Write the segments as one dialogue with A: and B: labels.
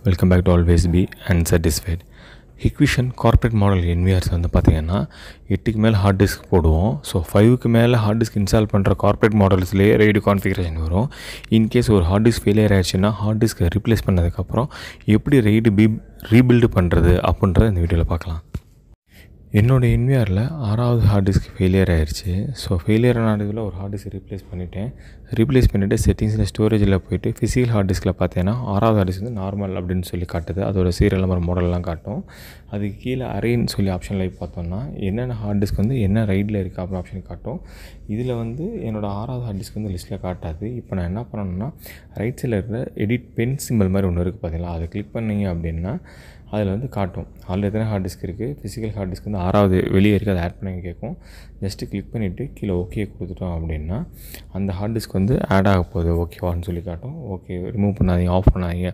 A: Welcome back to always be unsatisfied. Hikvision corporate model NVRs வந்து பார்த்திங்கன்னா 8க்கு மேலே ஹார்ட் டிஸ்க் போடுவோம். ஸோ 5க்கு மேலே ஹார்ட் டிஸ்க் இன்ஸ்டால் பண்ணுற கார்ப்பரேட் மாடல்ஸ்லேயே ரேடியோ கான்ஃபிகரேஷன் வரும். இன்கேஸ் ஒரு ஹார்ட் டிஸ்க் ஃபெயிலியர் ஆகிடுச்சுன்னா ஹார்ட் டிஸ்க்கை ரீப்ளேஸ் பண்ணதுக்கப்புறம் எப்படி ரீபில்டு பண்ணுறது அப்படின்றத இந்த வீடியோவில் பார்க்கலாம். என்னோடய என்விஆரில் 6வது ஹார்ட் டிஸ்க் ஃபெயிலியர் ஆகிடுச்சு. ஸோ ஃபெயிலியர் ஆனதுல ஒரு ஹார்ட் டிஸ்க் ரீப்ளேஸ் பண்ணிவிட்டு செட்டிங்ஸில் ஸ்டோரேஜில் போய்ட்டு ஃபிசிக்கல் ஹார்ட் டிஸ்கில் பார்த்தீங்கன்னா 6வது ஹார்ட் டிஸ்க் வந்து நார்மல் அப்படின்னு சொல்லி காட்டுது. அதோட சீரியல் நம்பர் மாடல்லாம் காட்டும். அதுக்கு கீழே அரேன்னு சொல்லி ஆப்ஷனில் பார்த்தோம்னா என்னென்ன ஹார்ட் டிஸ்க் வந்து என்ன ரைட்டில் இருக்குது அப்படின்னு ஆப்ஷன் காட்டும். இதில் வந்து என்னோடய 6வது ஹார்ட் டிஸ்க் வந்து லிஸ்ட்டில் காட்டாது. இப்போ நான் என்ன பண்ணணும்னா ரைட் சைடில் இருக்கிற எடிட் பென் சிம்பிள் மாதிரி ஒன்று இருக்குது பார்த்தீங்களா, அதை கிளிக் பண்ணிங்க அப்படின்னா அதில் வந்து காட்டும் அதில் எத்தனை ஹார்ட் டிஸ்க் இருக்குது. ஃபிசிக்கல் ஹார்ட் டிஸ்க் வந்து 6வது வெளியே இருக்குது, அதை ஆட் பண்ணி கேட்கும். ஜஸ்ட்டு கிளிக் பண்ணிவிட்டு கீழே ஓகே கொடுத்துட்டோம் அப்படின்னா அந்த ஹார்ட் டிஸ்க் வந்து ஆட் ஆக போகுது ஓகேவான்னு சொல்லி காட்டும். ஓகே ரிமூவ் பண்ணாதீங்க, ஆஃப் பண்ணாதீங்க,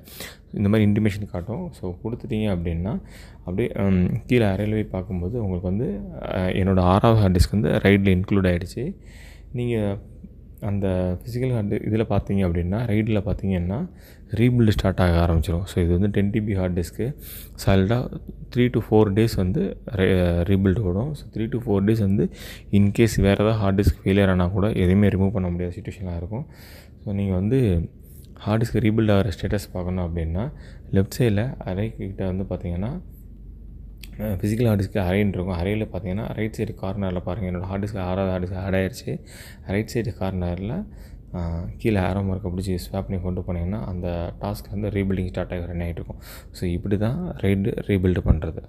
A: இந்த மாதிரி இன்டிமேஷன் காட்டும். ஸோ கொடுத்துட்டீங்க அப்படின்னா அப்படியே கீழே அறையில் போய் பார்க்கும்போது உங்களுக்கு வந்து என்னோடய 6வது ஹார்ட் டிஸ்க் வந்து ரைட்டில் இன்க்ளூட் ஆகிடுச்சு. நீங்கள் அந்த ஃபிசிக்கல் ஹார்ட் இதில் பார்த்தீங்க அப்படின்னா ரைட்டில் பார்த்தீங்கன்னா ரீபில்டு ஸ்டார்ட் ஆக ஆரம்பிச்சிடும். ஸோ இது வந்து 10 TB ஹார்ட் டிஸ்க்கு சாலிடாக 3 to 4 days வந்து ரீபில்டு ஓடும். ஸோ 3 to 4 days வந்து இன்கேஸ் வேறு ஏதாவது ஹார்ட் டிஸ்க் ஃபெயிலியர் ஆனால் கூட எதையுமே ரிமூவ் பண்ண முடியாத சுச்சுவேஷனாக இருக்கும். ஸோ நீங்கள் வந்து ஹார்ட் டிஸ்க் ரீபில்ட் ஆகிற ஸ்டேட்டஸ் பார்க்கணும் அப்படின்னா லெஃப்ட் சைடில் அரைக்கிட்ட வந்து பார்த்தீங்கன்னா ஃபிசிக்கல் ஹார்ட் டிஸ்க்கு அரைன்னு இருக்கும். அரையில் பார்த்தீங்கன்னா ரைட் சைடு கார்னரில் பாருங்கள், என்னோடய ஹார்ட் டிஸ்க் 6வது ஹார்ட் டிஸ்க் ஆட் ஆகிடுச்சு. ரைட் சைடு கார்னரில் கீழே ஆரோ மார்க்கை பிடிச்சி ஸ்வாப் பண்ணி கொண்டு போனீங்கன்னா அந்த டாஸ்க் வந்து ரீபில்டிங் ஸ்டார்ட் ஆகி ரன் ஆகிட்டு இருக்கும். ஸோ இப்படி தான் ரீபில்டு பண்ணுறது.